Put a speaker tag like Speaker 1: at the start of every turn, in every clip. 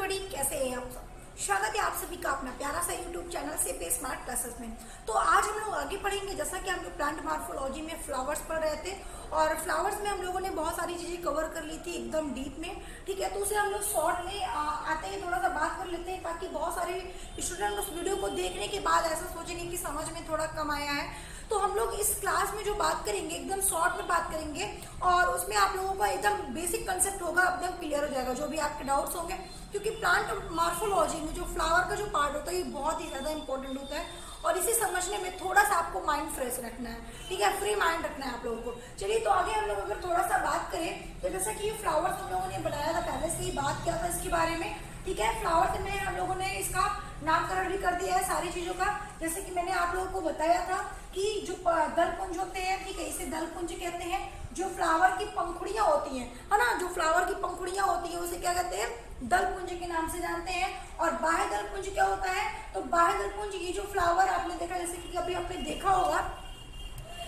Speaker 1: Everybody, कैसे हैं आप सब। स्वागत है आप सभी का अपना प्यारा सा यूट्यूब चैनल से स्मार्ट क्लासेस में। तो आज हम लोग आगे पढ़ेंगे, जैसा कि हम लोग प्लांट मॉर्फोलॉजी में फ्लावर्स पढ़ रहे थे और फ्लावर्स में हम लोगों ने बहुत सारी चीजें कवर कर ली थी एकदम डीप में। ठीक है, तो उसे हम लोग शॉर्ट में आते हैं थोड़ा सा बात कर लेते हैं, ताकि बहुत सारे स्टूडेंट उस वीडियो को देखने के बाद ऐसा सोचेंगे कि समझ में थोड़ा कम आया है। तो हम लोग इस क्लास में जो बात करेंगे एकदम शॉर्ट में बात करेंगे और उसमें आप लोगों का एकदम बेसिक कंसेप्ट होगा, एकदम क्लियर हो जाएगा जो भी आपके डाउट्स होंगे। क्योंकि प्लांट मॉर्फोलॉजी में जो फ्लावर का जो पार्ट होता है ये बहुत ही ज्यादा इंपॉर्टेंट होता है और इसे समझने में थोड़ा सा आपको माइंड फ्रेश रखना है। ठीक है, फ्री माइंड रखना है आप लोगों को। चलिए, तो आगे हम लोग अगर थोड़ा सा बात करें तो जैसा कि ये फ्लावर्स हम लोगों ने बनाया था, पहले से ही बात किया था इसके बारे में। ठीक है, फ्लावर्स में हम लोगों ने इसका नामकरण भी कर दिया है सारी चीजों का। जैसे कि मैंने आप लोगों को बताया था कि जो दलपुंज होते हैं, ठीक है, इसे दलपुंज कहते हैं। जो फ्लावर की पंखुड़ियां होती हैं, है ना, जो फ्लावर की पंखुड़ियां होती हैं उसे क्या कहते हैं, दलपुंज के नाम से जानते हैं। और बाह्य दलपुंज क्या होता है, तो बाह्य दलपुंज ये जो फ्लावर आपने देखा, जैसे कि कभी आपने देखा होगा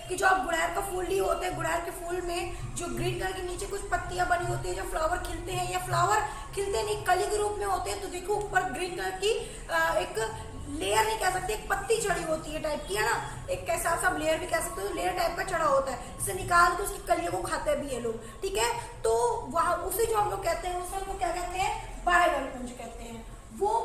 Speaker 1: कि जो आप गुड़हल का फूल लिए होते हैं, गुड़हल के फूल में जो ग्रीन कलर के नीचे कुछ पत्तियां बनी होती है, जो फ्लावर खिलते हैं या फ्लावर खिलते नहीं कली के रूप में होते हैं, तो देखो ऊपर ग्रीन कलर की एक लेयर नहीं कह सकते, एक पत्ती चढ़ी होती है टाइप की, है ना, एक कैसा सा लेयर भी कह सकते हो, लेयर टाइप का चढ़ा होता है। इसे निकाल के उसकी कलियों को खाते भी है लोग। ठीक है, तो वहां उसे जो हम लोग कहते हैं उसे हम लोग क्या कहते हैं, बाह्य दलपुंज कहते हैं। वो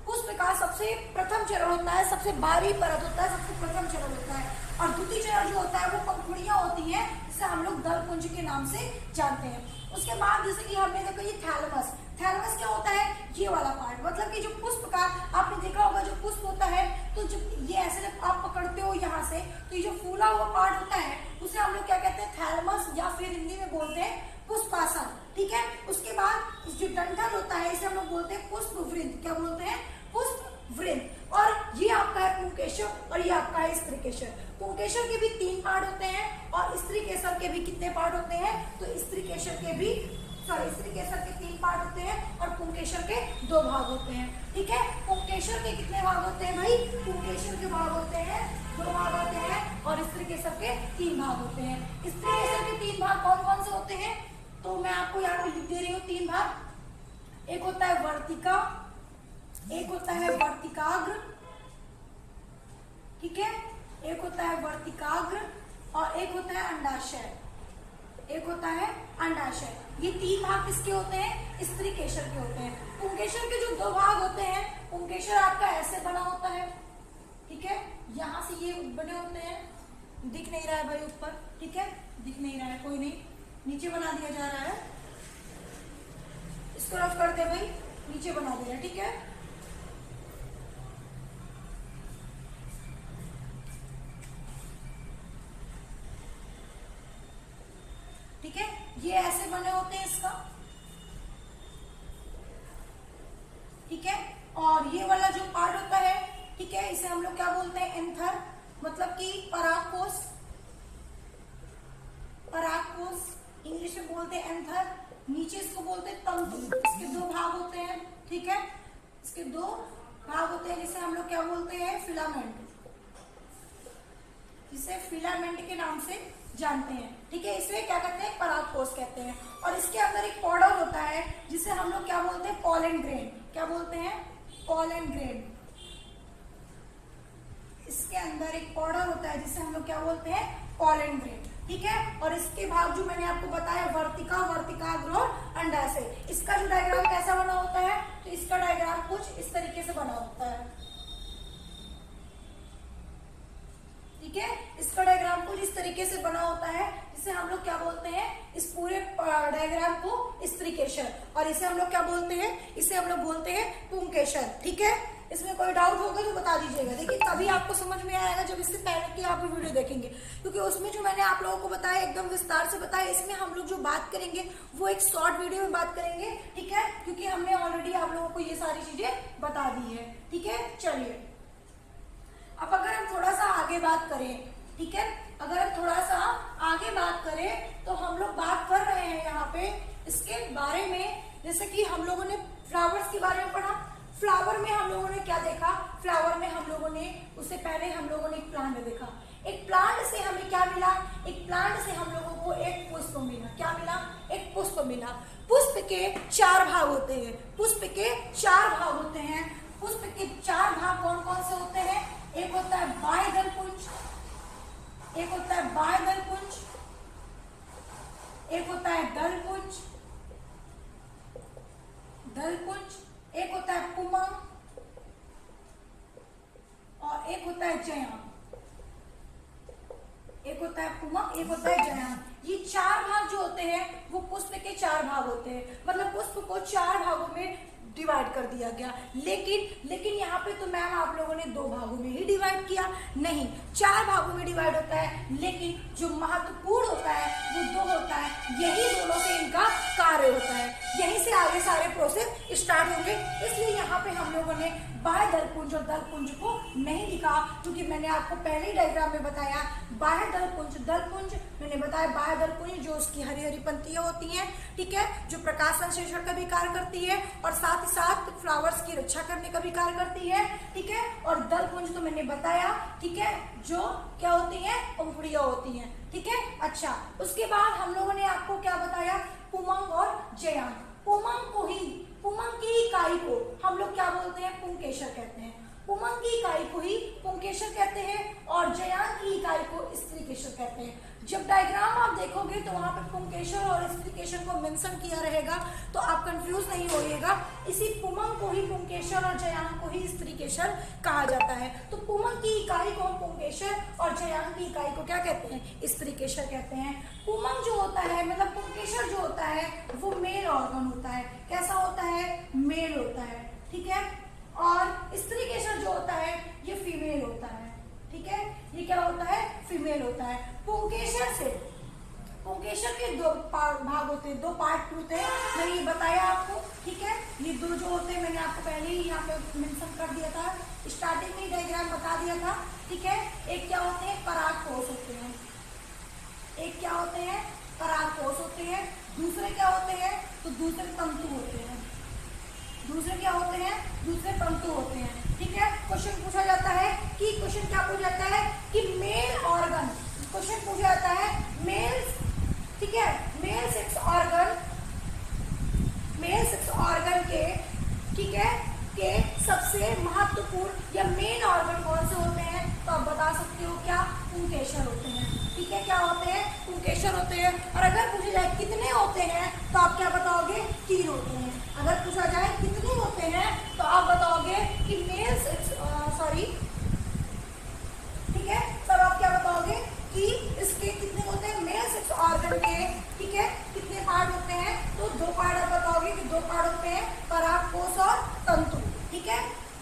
Speaker 1: पुष्प का सबसे प्रथम चरण होता है, सबसे बाहरी परत होता है, सबसे प्रथम चरण होता है। और द्वितीय चरण जो होता है वो पंखुड़ियां होती हैं, जिसे हम लोग दलपुंज के नाम से जानते हैं। उसके बाद जैसे कि हमने देखा ये थैलमस, थैलमस क्या होता है, ये वाला पार्ट, मतलब कि जो पुष्प का आपने देखा होगा, जो पुष्प होता है तो जब ये ऐसे जब आप पकड़ते हो यहाँ से, तो ये जो फूला हुआ पार्ट होता है उसे हम लोग क्या कहते हैं, थैलमस, या फिर हिंदी में बोलते हैं पुष्पासन। ठीक है, उसके बाद जो डंठल होता है इसे हम लोग बोलते हैं पुष्पवृंत। क्या बोलते हैं, पुष्पवृंत। और ये आपका है पुंकेसर और ये आपका है स्त्रीकेसर। पुंकेसर के भी 3 पार्ट होते हैं और स्त्रीकेसर के भी कितने पार्ट होते हैं, तो स्त्रीकेसर के 3 पार्ट होते हैं और पुंकेसर के 2 भाग होते हैं। ठीक है, पुंकेसर के कितने भाग होते हैं भाई, पुंकेसर के भाग होते हैं 2 भाग होते हैं और स्त्रीकेसर के 3 भाग होते हैं। स्त्रीकेसर के 3 भाग कौन कौन से होते हैं, तो मैं आपको यहाँ पे लिख दे रही हूँ 3 भाग। एक होता है वर्तिका, एक होता है वर्तिकाग्र, ठीक है, एक होता है वर्तिकाग्र और एक होता है अंडाशय, एक होता है अंडाशय। ये 3 भाग किसके होते हैं, स्त्रीकेसर के होते हैं। पुंकेसर के जो 2 भाग होते हैं, पुंकेसर आपका ऐसे बना होता है, ठीक है, यहाँ से ये बने होते हैं, दिख नहीं रहा है भाई ऊपर, ठीक है, दिख नहीं रहा है, कोई नहीं, नीचे बना दिया जा रहा है, इसको रफ करते भाई, नीचे बना दिया, ठीक है। ठीक है, ये ऐसे बने होते हैं इसका, ठीक है। और ये वाला जो पार्ट होता है, ठीक है, इसे हम लोग क्या बोलते हैं, एंथर, मतलब कि परागकोश, परागकोश इंग्लिश में बोलते हैं एंथर। नीचे इसको बोलते हैं तंतु। इसके 2 भाग होते हैं, ठीक है, इसके 2 भाग होते हैं, जिसे हम लोग क्या बोलते हैं, फिलामेंट, जिसे फिलामेंट के नाम से जानते हैं। ठीक है, इसे क्या कहते हैं, परागकोश कहते हैं। और इसके अंदर एक पाउडर होता है जिसे हम लोग क्या बोलते हैं, पॉलन ग्रेन। क्या बोलते हैं, पॉलन ग्रेन। इसके अंदर एक पाउडर होता है जिसे हम लोग क्या बोलते हैं, पॉलन ग्रेन। ठीक है, और इसके भाग जो मैंने आपको बताया, वर्तिका, वर्तिकाग्र और अंडाशय। इसका जो डायग्राम कैसा बना होता है, तो इसका डायग्राम कुछ इस तरीके से बना होता है, ठीक है, इसका डायग्राम कुछ इस तरीके से बना होता है, जिसे हम लोग क्या बोलते हैं, इस पूरे डायग्राम को स्त्रीकेसर, और इसे हम लोग क्या बोलते हैं, इसे हम लोग बोलते हैं पुंकेसर। ठीक है, इसमें कोई डाउट होगा तो बता दीजिएगा। देखिए, तभी आपको समझ में आएगा जब इससे पहले की आप वीडियो देखेंगे, क्योंकि उसमें जो मैंने आप लोगों को बताया एकदम विस्तार से बताया। इसमें हम लोग जो बात करेंगे वो एक शॉर्ट वीडियो में बात करेंगे, ठीक है, क्योंकि हमने ऑलरेडी आप लोगों को ये सारी चीजें बता दी है। ठीक है, चलिए अब अगर हम थोड़ा सा आगे बात करें, ठीक है, अगर हम थोड़ा सा आगे बात करें तो हम लोग बात कर रहे हैं यहाँ पे इसके बारे में, जैसे कि हम लोगों ने फ्लावर्स के बारे में पढ़ा। फ्लावर में हम लोगों ने क्या देखा, फ्लावर में हम लोगों ने उससे पहले हम लोगों ने एक प्लांट देखा। एक प्लांट से हमें क्या मिला, एक प्लांट से हम लोगों को एक पुष्प मिला। क्या मिला? एक पुष्प मिला। पुष्प के 4 भाग होते हैं। पुष्प के 4 भाग होते हैं। पुष्प के 4 भाग कौन कौन से होते हैं? एक होता है बाह्य दल पुंज, एक होता है बाह्य दल पुंज, एक होता है दल पुंज, दल पुंज, एक होता है पुमंग और एक होता है जयांग। एक होता है पुमंग, एक होता है जयांग। ये 4 भाग जो होते हैं वो पुष्प के 4 भाग होते हैं। मतलब पुष्प को 4 भागों में डिवाइड कर दिया गया। लेकिन यहाँ पे तो मैम आप लोगों ने 2 भागों में ही डिवाइड किया। नहीं, 4 भागों में डिवाइड होता है, लेकिन जो महत्वपूर्ण होता है वो 2 होता है। यही दोनों से इनका कार्य होता है। यहीं से आगे सारे प्रोसेस स्टार्ट होंगे। इसलिए यहाँ पे हम लोगों ने बाह्य दल पुंज और दल पुंज को नहीं लिखा, क्योंकि मैंने आपको पहले ही डायग्राम में बताया बाह्य दल पुंज मैंने बताया बाह्य दल पुंज जो उसकी हरी हरी पंक्तियां होती हैं, ठीक है, जो प्रकाश संश्लेषण का भी कार्य करती है और साथ ही साथ फ्लावर्स की रक्षा करने का भी कार्य करती है, ठीक है। और दल पुंज तो मैंने बताया, ठीक है, जो क्या होती है, पंखुड़ियां होती हैं, ठीक है। अच्छा, उसके बाद हम लोगों ने आपको क्या बताया, पुमंग और जयांग। पुमंग की इकाई को हम लोग क्या बोलते हैं, पुंकेसर कहते हैं। पुमंग की इकाई को ही पुंकेसर कहते हैं और जयांग की इकाई को स्त्रीकेसर कहते हैं। जब डायग्राम आप देखोगे तो वहां पे पुंकेसर और स्त्रीकेसर को मेंशन किया रहेगा, तो आप कंफ्यूज नहीं होइएगा। इसी पुमंग को ही पुंकेसर और जयांग को ही स्त्रीकेसर कहा जाता है। तो पुमंग की इकाई को हम पुंकेसर और जयांग की इकाई को क्या कहते हैं, स्त्रीकेसर कहते हैं। पुमंग जो होता है, मतलब पुंकेसर जो होता है वो मेल ऑर्गन होता है। कैसा होता है, मेल होता है, ठीक है। और स्त्रीकेसर जो होता है ये फीमेल होता है, ठीक है, ये क्या होता है, फीमेल होता है। पुंकेसर के 2 भाग होते हैं, 2 पार्ट होते हैं, मैंने ये बताया आपको, ठीक है। ये 2 जो होते हैं मैंने आपको पहले ही यहाँ पे मेंशन कर दिया था, स्टार्टिंग में ही डायग्राम बता दिया था, ठीक है। एक क्या होते हैं, परागकोश होते हैं, एक क्या होते हैं, परागकोश होते हैं। दूसरे क्या होते हैं, तो दूसरे तंतु होते हैं। दूसरे क्या होते हैं, दूसरे तंतु होते हैं, ठीक है। क्वेश्चन पूछा जाता है कि क्वेश्चन क्या पूछा जाता है कि मेल ऑर्गन, क्वेश्चन पूछा जाता है मेल, ठीक है, मेल सेक्स ऑर्गन के, ठीक है, के सबसे महत्वपूर्ण या मेन ऑर्गन कौन से होते हैं, तो आप बता सकते हो क्या, पुंकेसर होते हैं, ठीक है। क्या होते हैं, पुंकेसर होते हैं। और अगर पूछा जाए कितने होते हैं तो आप क्या बताओगे, 3 होते हैं। अगर पूछा जाए कितने होते हैं तो आप बताओगे कि मेल सेक्स, ठीक है, तब आप क्या बताओगे कि इसके कितने होते हैं, मेल सेक्स ऑर्गन के, ठीक है, कितने पार्ट होते हैं, तो 2 पार्ट आप बताओगे कि 2 पार्ट होते हैं, परागकोश और तंतु, ठीक है,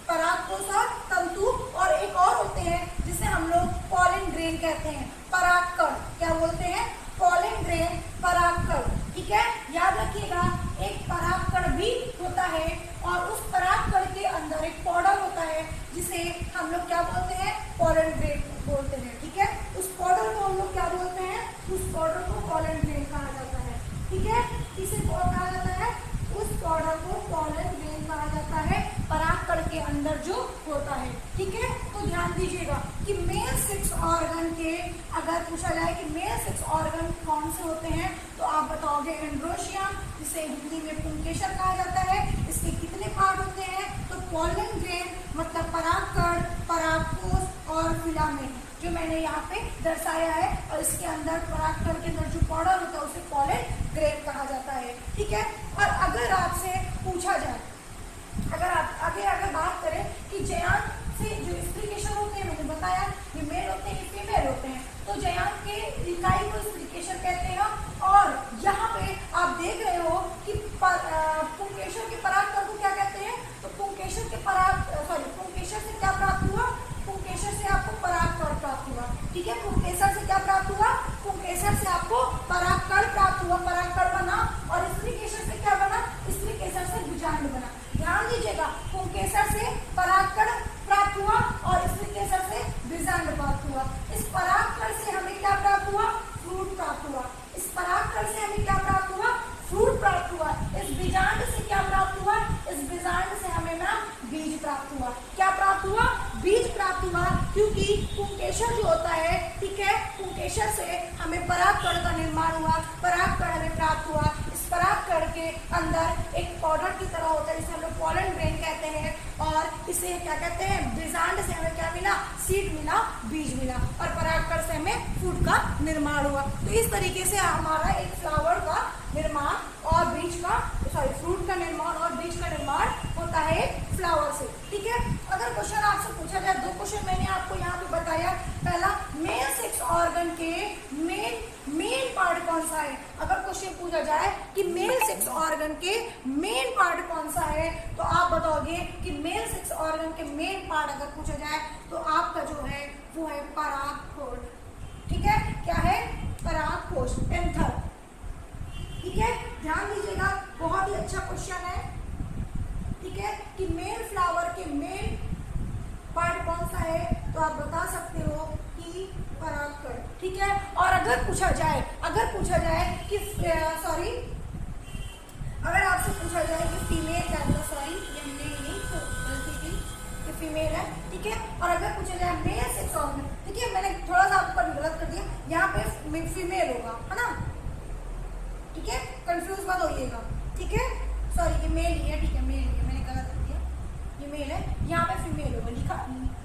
Speaker 1: परागकोश और तंतु। और एक और होते हैं जिसे हम लोग पॉलन ग्रेन कहते हैं, परागकण, क्या बोलते हैं, पॉलन ग्रेन, परागकण, ठीक है। याद रखिएगा, एक परागकण भी होता है और उस परागकण के अंदर एक पॉडल होता है जिसे हम लोग क्या बोलते हैं, पॉलन ग्रेन बोलते हैं, ठीक है। उस पॉडल को हम लोग क्या बोलते हैं, उस पॉडल को पॉलन ग्रेन कहा जाता है, ठीक है। इसे कहा जाता है, उस पॉडल को पॉलन ग्रेन कहा जाता है, परागकण के अंदर जो होता है, ठीक है। तो ध्यान दीजिएगा कि मेल सेक्स ऑर्गन के, अगर पूछा जाए कि मेल सेक्स ऑर्गन कौन से होते हैं तो आप बताओगे एंड्रोशियम, जिसे हिंदी में पुंकेसर कहा जाता है। इसके कितने पार्ट होते हैं, तो पॉलन ग्रेन मतलब परागकण, परागकोश और फिलामेंट, जो मैंने यहाँ पे दर्शाया है। और इसके अंदर परागकण के अंदर जो पॉडल होता है उसे पॉलन ग्रेन कहा जाता है, ठीक है। और अगर आपसे पूछा जाए, अगर आप अगर बात करें कि जयांग से जो स्त्रीकेसर होते हैं, मैंने बताया ये मेल होते हैं, फीमेल होते हैं, तो जयांग के इकाई को स्त्रीकेसर कहते हैं। और यहाँ पे आप देख रहे हो कि पुंकेसर के परागकण को क्या कहते हैं, तो पुंकेसर से क्या प्राप्त हुआ, पुंकेसर से आपको परागकण प्राप्त हुआ, ठीक है। पुंकेसर से क्या प्राप्त हुआ, पुंकेसर से आपको परागकण प्राप्त हुआ, परागकण बना। और स्त्रीकेसर से क्या बना, स्त्रीकेसर से बीजांड बना। ध्यान दीजिएगा, पुंकेसर से परागकण प्राप्त हुआ और स्त्रीकेसर से बीजांड प्राप्त हुआ। इस परागकण से हमें क्या प्राप्त हुआ, फ्रूट प्राप्त हुआ। इस परागकण से हमें क्या प्राप्त हुआ, फ्रूट प्राप्त हुआ। इस बीजांड से क्या प्राप्त हुआ, इस बीजांड से हमें ना बीज प्राप्त हुआ। क्या प्राप्त हुआ, बीज प्राप्त हुआ, क्योंकि पुंकेसर जो होता है होता है जिसे हम लोग पॉलन ग्रेन कहते हैं, और इसे क्या कहते हैं, ब्रिजांड से हमें क्या मिला, सीड मिला, बीज मिला, और परागकण से हमें फूड का निर्माण हुआ। तो इस तरीके से हमारा एक फ्लावर का निर्माण और बीज का फ्रूट का निर्माण और बीज का निर्माण होता है फ्लावर से। ठीक है, अगर क्वेश्चन आपसे पूछा जाए, दो क्वेश्चन मैंने आपको यहाँ पे बताया। पहला, मेल सेक्स ऑर्गन के मेन पार्ट कौन सा है। अगर क्वेश्चन पूछा जाए कि मेल सेक्स ऑर्गन के मेन पार्ट कौन सा है, तो आप बताओगे कि मेल सेक्स ऑर्गन के मेन पार्ट अगर पूछा जाए तो आपका जो है वो है परागकोश। ठीक है, क्या है, परागकोश, एंथर। ठीक है, ध्यान दीजिएगा, बहुत ही अच्छा क्वेश्चन है। ठीक है, कि मेल फ्लावर के मेल पार्ट कौन सा है, तो आप बता सकते हो कि परागकण। ठीक है, और अगर पूछा जाए कि सॉरी, अगर आपसे पूछा जाए कि फीमेल क्या है, सॉरी ये मेल नहीं, तो गलती की, ये फीमेल है। ठीक है, और अगर पूछा जाए मेल सेक्स ऑर्गन, ठीक है, मैंने थोड़ा सा आपको गलत कर दिया, यहाँ पे फीमेल होगा, है ना। ठीक है, कंफ्यूज मत होइएगा। ठीक है, सॉरी ये मेल ही है, ठीक है मेल ही है, मैंने गलत कर दिया, ये मेल है, यहाँ पे फीमेल होगा, लिखा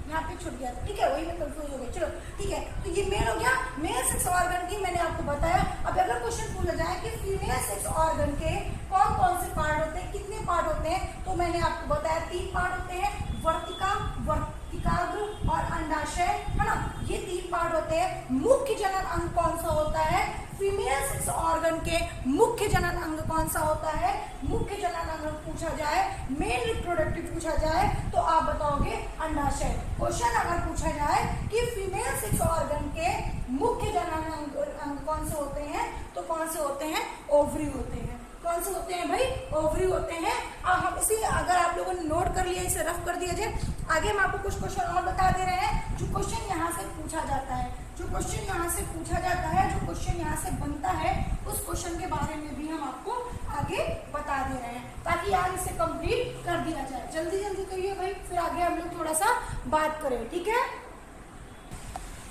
Speaker 1: यहाँ पे छूट गया। ठीक है, वही मैं कंफ्यूज हो गई। चलो ठीक है, तो ये मेल हो गया, मेल सेक्स ऑर्गन की मैंने आपको बताया। अब अगर क्वेश्चन पूछा जाए कि फीमेल सेक्स ऑर्गन के कौन कौन से पार्ट होते हैं, कितने पार्ट होते हैं, तो मैंने आपको बताया 3 पार्ट होते हैं, वर्तिकाग्र और अंडाशय, है ना, ये 3 पार्ट होते हैं। मुख्य जनन अंग कौन सा होता है, फीमेल सेक्स ऑर्गन के मुख्य जनन अंग कौन सा होता है, मुख्य जनन अंग पूछा जाए, मेन रिप्रोडक्टिव पूछा जाए, तो आप बताओगे अंडाशय। क्वेश्चन अगर पूछा जाए कि फीमेल सेक्स ऑर्गन के मुख्य जनन अंग कौन से होते हैं, तो कौन से होते हैं, ओवरी होते हैं। कौन से होते हैं भाई, ओवरी होते हैं। अब हम इसी, अगर आप लोगों ने नोट कर लिया, इसे रफ कर दिया जाए, आगे हम आपको कुछ क्वेश्चन और बता दे रहे हैं जो क्वेश्चन यहाँ से पूछा जाता है, जो क्वेश्चन यहाँ से पूछा जाता है, जो क्वेश्चन यहाँ से बनता है, उस क्वेश्चन के बारे में भी हम आपको आगे बता दे रहे हैं, ताकि आज इसे कंप्लीट कर दिया जाए। जल्दी जल्दी करिए भाई, फिर आगे हम लोग थोड़ा सा बात करें। ठीक है,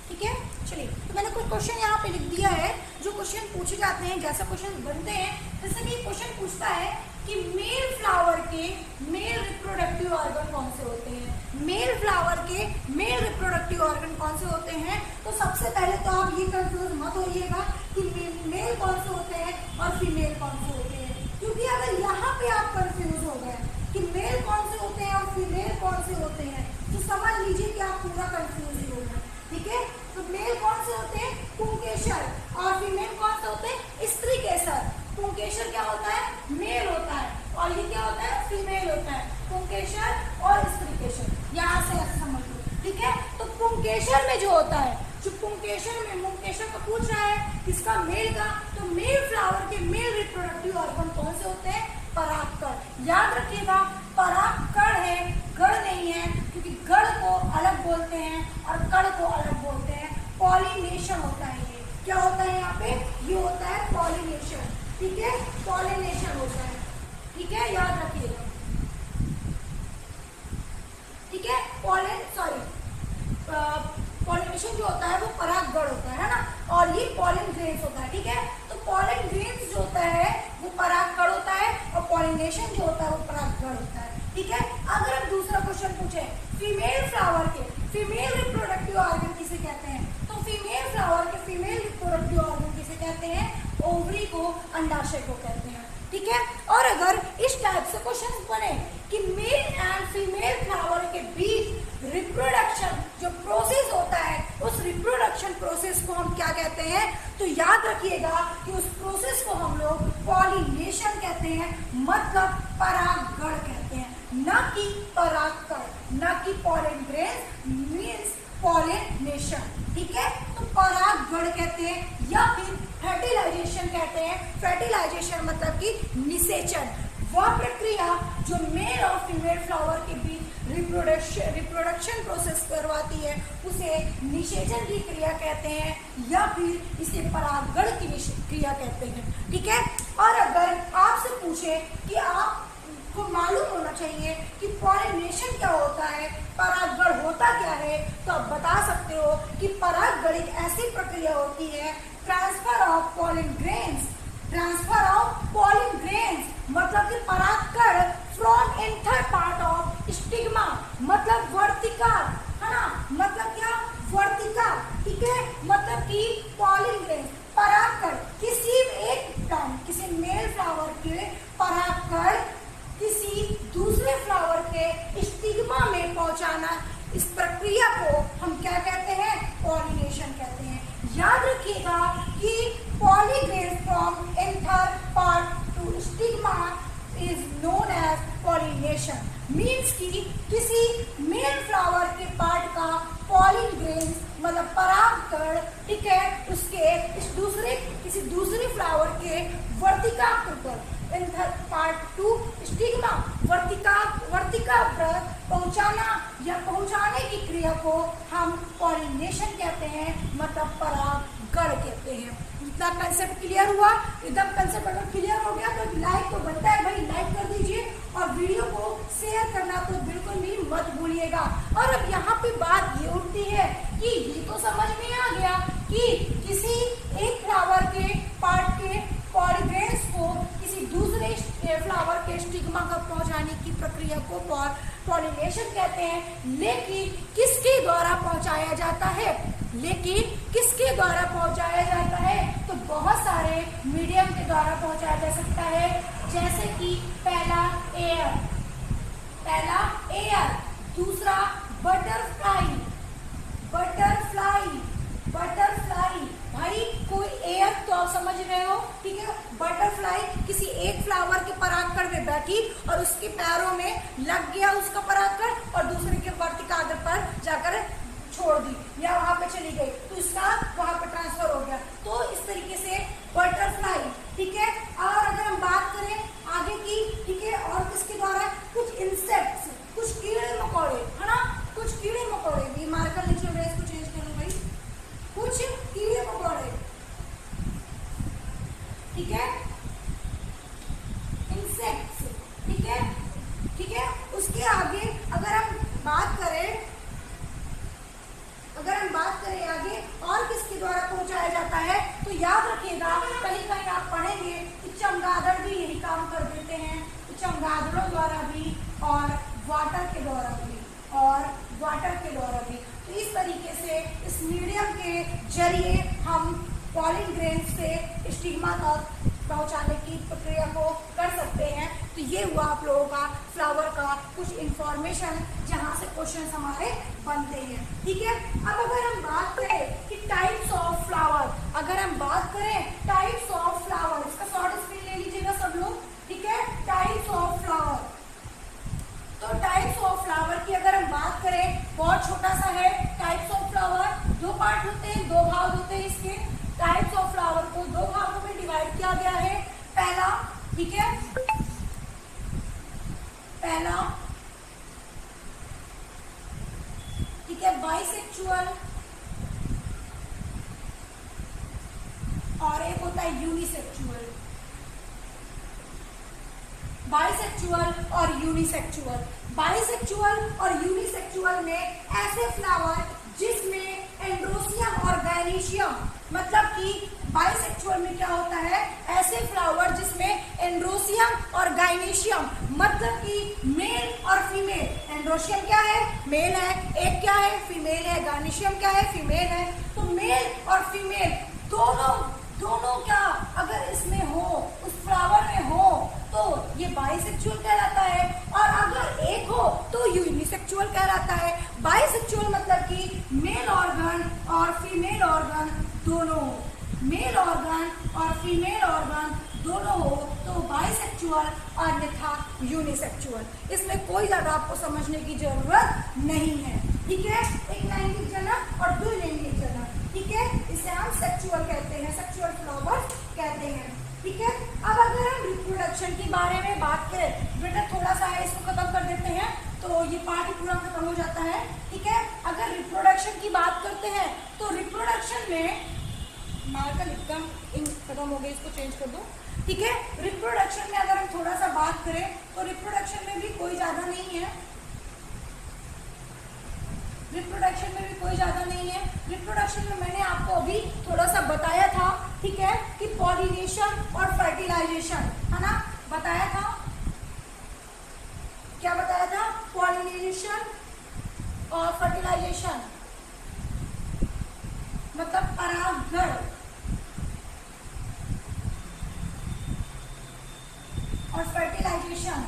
Speaker 1: ठीक है, चलिए, तो मैंने कुछ क्वेश्चन यहाँ पे लिख दिया है, जो क्वेश्चन पूछे जाते हैं, जैसा क्वेश्चन बनते हैं। जैसे कि क्वेश्चन पूछता है कि मेल फ्लावर के मेल रिप्रोडक्टिव ऑर्गन कौन से होते हैं, मेल फ्लावर के मेल रिप्रोडक्टिव ऑर्गन कौन से होते हैं। तो सबसे पहले तो आप ये कंफ्यूज मत होइएगा कि मेल कौन से होते हैं और फीमेल कौन से होते हैं, क्योंकि अगर यहाँ पे आप कंफ्यूज हो गए कि मेल कौन से होते हैं और फीमेल कौन से होते हैं, तो समझ लीजिए कि आप पूरा कंफ्यूज ही हो गए। ठीक है, तो मेल कौन से होते हैं, पुंकेसर, और फीमेल कौन से होते हैं, स्त्रीकेसर। पुंकेसर क्या होता है, मेल होता है, और ये क्या होता है, फीमेल होता है। पुंकेसर और स्त्रीकेसर, यहाँ से ऐसे समझ लो। ठीक है, तो पुंकेसर में जो होता है, जो पुंकेसर में, पुंकेसर को पूछ रहा है किसका, मेल का, तो मेल फ्लावर के मेल रिप्रोडक्टिव ऑर्गन कौन से होते हैं, परागकण। याद रखिएगा, परागकण है, गण नहीं है, क्योंकि गण को अलग बोलते हैं और कण को अलग बोलते हैं। पॉलिनेशन होता है, ये क्या होता है यहाँ पे, ये होता है पॉलिनेशन। ठीक है, पॉलिनेशन होता है। ठीक है, याद रखिएगा। ठीक है, पॉलिनेशन जो होता है वो परागगण होता है ना, और ये पॉलन ग्रेन्स होता है। ठीक है, तो पॉलन ग्रेन्स जो होता है वो परागगण होता है, और पॉलिनेशन जो होता है वो परागगण होता है। ठीक है, अगर हम दूसरा क्वेश्चन पूछे, फीमेल फ्लावर के फीमेल रिप्रोडक्टिव ऑर्गन किसे कहते हैं, तो फीमेल फ्लावर के फीमेल रिप्रोडक्टिव ऑर्गन किसे कहते हैं, ओवरी को, अंडाशय को कहते हैं। ठीक है, और अगर इस टाइप से क्वेश्चन बने कि मेल एंड फीमेल फ्लावर के बीच रिप्रोडक्शन जो प्रोसेस होता है, उस रिप्रोडक्शन प्रोसेस को हम क्या कहते हैं, तो याद रखिएगा कि उस प्रोसेस को हम लोग पॉलिनेशन कहते हैं, मतलब परागगण कहते हैं, न कि परागकण, न कि पॉलन ग्रेन्स मीन्स पॉलिनेशन। ठीक है, तो परागगण कहते हैं या फिर फर्टिलाइजेशन कहते हैं। फर्टिलाइजेशन मतलब कि निषेचन, वह प्रक्रिया जो मेल और फीमेल फ्लावर के बीच रिप्रोडक्शन प्रोसेस करवाती है, उसे निषेचन की क्रिया कहते हैं, या फिर इसे परागगण की क्रिया कहते हैं। ठीक है, और अगर आपसे पूछे कि आपको मालूम होना चाहिए कि पॉलिनेशन क्या होता है, परागगण होता क्या है, तो आप बता सकते हो कि परागगण एक ऐसी प्रक्रिया होती है, transfer of pollen grains, transfer of pollen grains मतलब कि परागकण फ्रॉम पॉलिनेशन मीन्स कि किसी मेल फ्लावर के पार्ट का पॉलिन ग्रेन्स मतलब परागकण, ठीक है, उसके किसी दूसरे फ्लावर के वर्तिकाग्र पर इन पार्ट 2 स्टिग्मा वर्तिका पर पहुंचाना या पहुंचाने की क्रिया को हम पॉलिनेशन कहते हैं, मतलब परागकण कहते हैं। इतना कंसेप्ट क्लियर हुआ? एकदम कंसेप्ट अगर क्लियर हो गया तो लाइक तो बनता है भाई, लाइक कर दीजिए और वीडियो को शेयर करना तो बिल्कुल भी मत भूलिएगा। और अब यहाँ पे बात ये उठती है कि ये तो समझ में आ गया कि किसी एक फ्लावर के पार्ट के पॉलीग्रेन्स को किसी दूसरे फ्लावर के स्टिग्मा का पहुंचाने की प्रक्रिया को पॉलिनेशन कहते हैं, लेकिन किसके द्वारा पहुंचाया जाता है? तो बहुत सारे मीडियम के द्वारा पहुंचाया जा सकता है, जैसे कि पहला एयर, दूसरा बटरफ्लाई। भाई कोई एयर तो आप समझ रहे हो, ठीक है। बटरफ्लाई किसी एक फ्लावर के परागकण में बैठी और उसके पैरों में लग गया उसका परागकण और दूसरे के वर्तिकाग्र पर जाकर छोड़ दी या वहां पे चली गई तो इसका वहां पे ट्रांसफर हो गया। तो इस तरीके से बटरफ्लाई, ठीक है। और अगर हम बात करें आगे की, ठीक है, और किसके द्वारा? कुछ इंसेक्ट्स, कुछ कीड़े मकोड़े, है ना, कुछ कीड़े मकोड़े भी मार्कर लिखे हुए, इसको चेंज कर लो भाई, कुछ कीड़े मकोड़े, ठीक है, इंसेक्ट्स, ठीक है। उसके आगे अगर हम बात करें आगे और किसके द्वारा पहुंचाया जाता है, तो याद रखिएगा कहीं आप पढ़ेंगे कि चमगादड़ भी यही काम कर देते हैं, तो चमगादड़ों द्वारा भी और वाटर के द्वारा भी। तो इस तरीके से इस मीडियम के जरिए हम पॉलिन ग्रेन से स्टिग्मा तक पहुंचाने की प्रक्रिया को कर सकते हैं। तो ये हुआ आप लोगों का फ्लावर का कुछ इंफॉर्मेशन जहां से क्वेश्चन हमारे बनते हैं, ठीक है। अब अगर हम बात करें कि टाइप्स ऑफ फ्लावर, इसका शॉर्ट स्क्रीन ले लीजिएगा सब लोग, ठीक है। टाइप्स ऑफ फ्लावर, तो टाइप्स ऑफ फ्लावर की अगर हम बात करें, बहुत छोटा सा है। टाइप्स ऑफ फ्लावर 2 पार्ट होते हैं, 2 भाग होते हैं इसके। टाइप्स ऑफ फ्लावर को 2 भागों में डिवाइड किया गया है। पहला, ठीक है, बाइसेक्सुअल और एक होता है यूनिसेक्सुअल। बाइसेक्सुअल और यूनिसेक्सुअल में ऐसे फ्लावर जिसमें एंड्रोसियम और गायनीशियम, मतलब कि बाइसेक्सुअल में क्या होता है, ऐसे फ्लावर जिसमें एंड्रोसियम और गायनीशियम, मतलब कि मेल और फीमेल। एंड्रोसियम क्या है? मेल है। एक क्या है? फीमेल है। गायनीशियम क्या है? फीमेल है। तो मेल और फीमेल दोनों क्या अगर इसमें हो, उस फ्लावर में हो, तो ये बाइसेक्सुअल कहलाता है, और अगर एक हो तो यूनिसेक्सुअल कहलाता है। बाइसेक्सुअल मतलब कि मेल ऑर्गन और फीमेल ऑर्गन दोनों हो, मेल ऑर्गन और फीमेल ऑर्गन दोनों हो तो बाइसेक्सुअल, और अन्यथा यूनिसेक्सुअल। इसमें कोई ज्यादा आपको समझने की जरूरत नहीं है, ठीक है। एक लैंगिक जनक और 2 लैंगिक जनक, ठीक है, इसे हम सेक्सुअल कहते हैं, सेक्सुअल फ्लावर्स कहते हैं, ठीक है। अब अगर हम रिप्रोडक्शन के बारे में बात करें, बेटा थोड़ा सा है, इसको खत्म कर देते हैं तो ये पार्ट पूरा खत्म हो जाता है, ठीक है। अगर रिप्रोडक्शन की बात करते हैं तो रिप्रोडक्शन में मार्कर एकदम खत्म हो गया, इसको चेंज कर दो, ठीक है। रिप्रोडक्शन में अगर हम थोड़ा सा बात करें तो रिप्रोडक्शन में भी कोई ज्यादा नहीं है, रिप्रोडक्शन में मैंने आपको अभी थोड़ा सा बताया था, ठीक है, कि पॉलिनेशन और फर्टिलाइजेशन, है ना, बताया था। क्या बताया था? पॉलिनेशन और फर्टिलाइजेशन मतलब परागण और फर्टिलाइजेशन,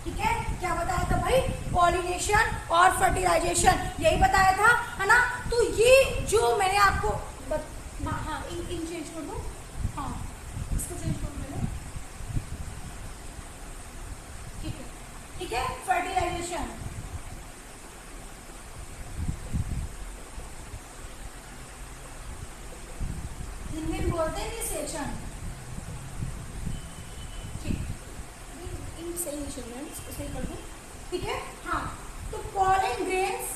Speaker 1: ठीक है। क्या बताया था भाई? पॉलिनेशन और फर्टिलाइजेशन, यही बताया था, है ना। तो ये जो मैंने आपको हाँ, इन चेंज कर दो, हाँ, इसको चेंज कर दो, ठीक है, फर्टिलाइजेशन। हिंदी में बोलते हैं निषेचन। ठीक, सही नहीं चल रहा है, इसको सही कर दूं। ठीक है, हाँ, तो पॉलन ग्रेन्स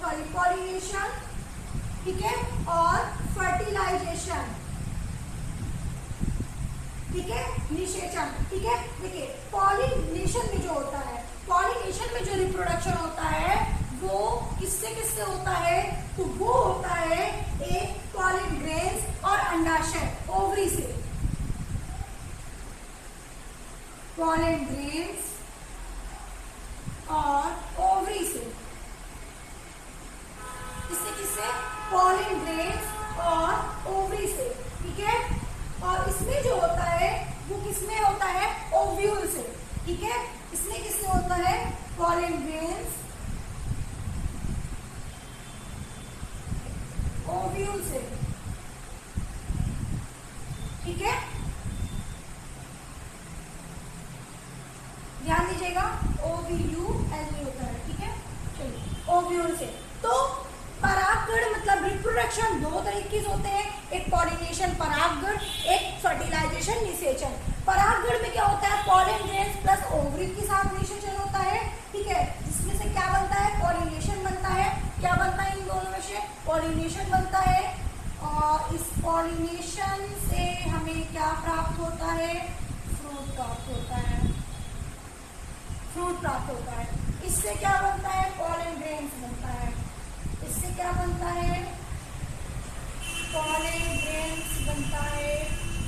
Speaker 1: सॉरी पॉलिनेशन, ठीक है, और फर्टिलाइजेशन, ठीक है, निषेचन। ठीक है, देखिए पॉलिनेशन में जो होता है, पॉलिनेशन में जो रिप्रोडक्शन होता है वो किससे किससे होता है, तो वो होता है एक पॉलन ग्रेन्स और अंडाशय ओवरी से। पॉलन ग्रेन्स और ओवरी से, किससे किससे, पॉलन ग्रेन्स और ओवरी से। ठीक है, और इसमें जो होता है वो किसमें होता है, ओव्यूल से। ठीक है, इसमें किससे होता है, पॉलन ग्रेन्स ओव्यूल से। ठीक है, ध्यान दीजिएगा, OVUL होता है। ठीक है, चलिए, ओव्यूल से। तो परागगण मतलब रिप्रोडक्शन दो तरीके से होते हैं, एक पॉलिनेशन परागगण, एक फर्टिलाइजेशन निषेचन। परागगण में क्या होता है, पॉलन ग्रेन्स प्लस ओवरी के साथ निषेचन होता है। ठीक है, जिसमें से क्या बनता है, पॉलिनेशन बनता है। क्या बनता है इन दोनों में से, पॉलिनेशन बनता है। और इस पॉलिनेशन से हमें क्या प्राप्त होता है, फ्रूट प्राप्त होता है। फ्रूट प्राप्त होता है। इससे क्या बनता है, पॉलन ग्रेन्स बनता है। इससे क्या बनता है, पॉलन ग्रेन्स बनता है,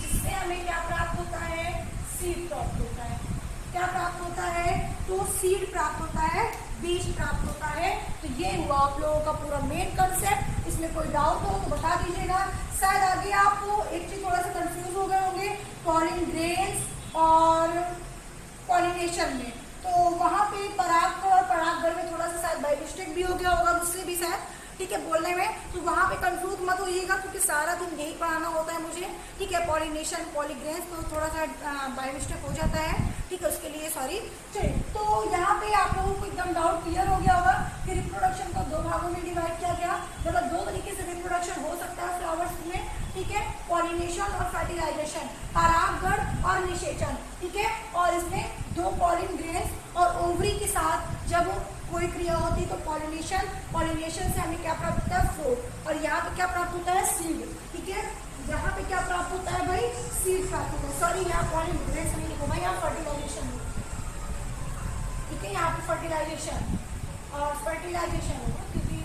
Speaker 1: जिससे हमें क्या प्राप्त होता है, सीड प्राप्त होता है। क्या प्राप्त होता है, तो सीड प्राप्त होता है, बीज प्राप्त होता है। तो ये हुआ आप लोगों का पूरा मेन कंसेप्ट। इसमें कोई डाउट हो तो बता दीजिएगा। शायद आगे आपको एक चीज थोड़ा सा कंफ्यूज हो गए होंगे, पॉलन ग्रेन्स और पॉलिनेशन में, तो वहां पे परागकण और परागगण में थोड़ा सा शायद बाय मिस्टेक भी हो गया होगा मुझसे भी शायद। ठीक है, बोलने में, तो वहां पे कंफ्यूज मत होइएगा, क्योंकि सारा दिन यही पढ़ाना होता है मुझे। ठीक है, पॉलिनेशन पॉलीग्रेन्स, तो थोड़ा सा बाय मिस्टेक हो जाता है। ठीक है, उसके लिए सॉरी। चलिए, तो यहाँ पे आप लोगों को एकदम डाउट क्लियर हो गया होगा कि रिप्रोडक्शन को दो भागों में डिवाइड किया गया, मतलब दो तरीके से रिप्रोडक्शन हो सकता है फ्लावर्स में। ठीक है, पॉलिनेशन और फर्टिलाइजेशन, परागगण और निषेचन। ठीक है, और इसमें दो पॉलन ग्रेन्स और ओवरी के साथ जब कोई क्रिया होती है तो पॉलिनेशन, पॉलिनेशन से हमें क्या प्राप्त होता है, फ्रूट। और यहाँ पे क्या प्राप्त होता है, सीड। ठीक है, यहाँ पे क्या प्राप्त होता है भाई, सीड प्राप्त होता है। सॉरी, यहाँ पॉलन ग्रेन्स नहीं लिखो भाई, यहाँ फर्टिलाइजेशन। ठीक है, यहाँ पे फर्टिलाइजेशन और फर्टिलाइजेशन होगा, क्योंकि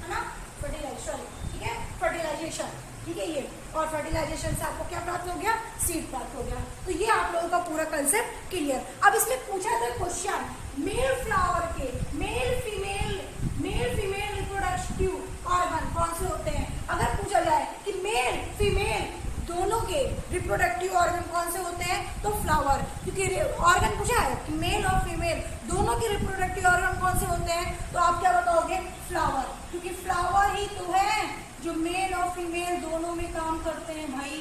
Speaker 1: है ना, फर्टिलाइजेशन, सॉरी। ठीक है, फर्टिलाइजेशन। ठीक है, ये और फर्टिलाइजेशन से आपको क्या प्राप्त हो गया, सीड प्राप्त हो गया। तो ये आप लोगों का पूरा कंसेप्ट क्लियर। अब इसमें पूछा था क्वेश्चन, मेल फ्लावर के मेल फीमेल रिप्रोडक्टिव ऑर्गन कौन से होते हैं। अगर पूछा जाए कि मेल फीमेल दोनों के रिप्रोडक्टिव ऑर्गन कौन से होते हैं, तो फ्लावर, क्योंकि ऑर्गन पूछा है कि मेल और फीमेल दोनों के रिप्रोडक्टिव ऑर्गन कौन से होते हैं, तो आप क्या बताओगे, फ्लावर, क्योंकि फ्लावर ही तो है जो मेल और फीमेल दोनों में काम करते हैं भाई,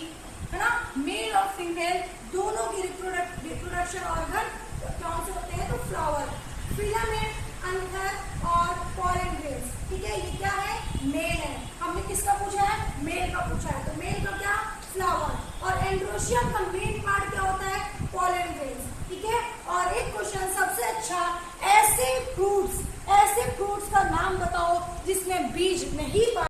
Speaker 1: है ना। मेल और फीमेल दोनों की रिप्रोडक्शन ऑर्गन कौन से होते हैं, तो फ्लावर, फिलामेंट, अंथर और पॉलन ग्रेन्स। ठीक है, ये क्या है, मेल है। हमने किसका पूछा है, मेल का पूछा है, तो मेल का क्या, फ्लावर। और एंड्रोशियम का मेन पार्ट क्या होता है, पॉलन ग्रेन्स। ठीक है, और एक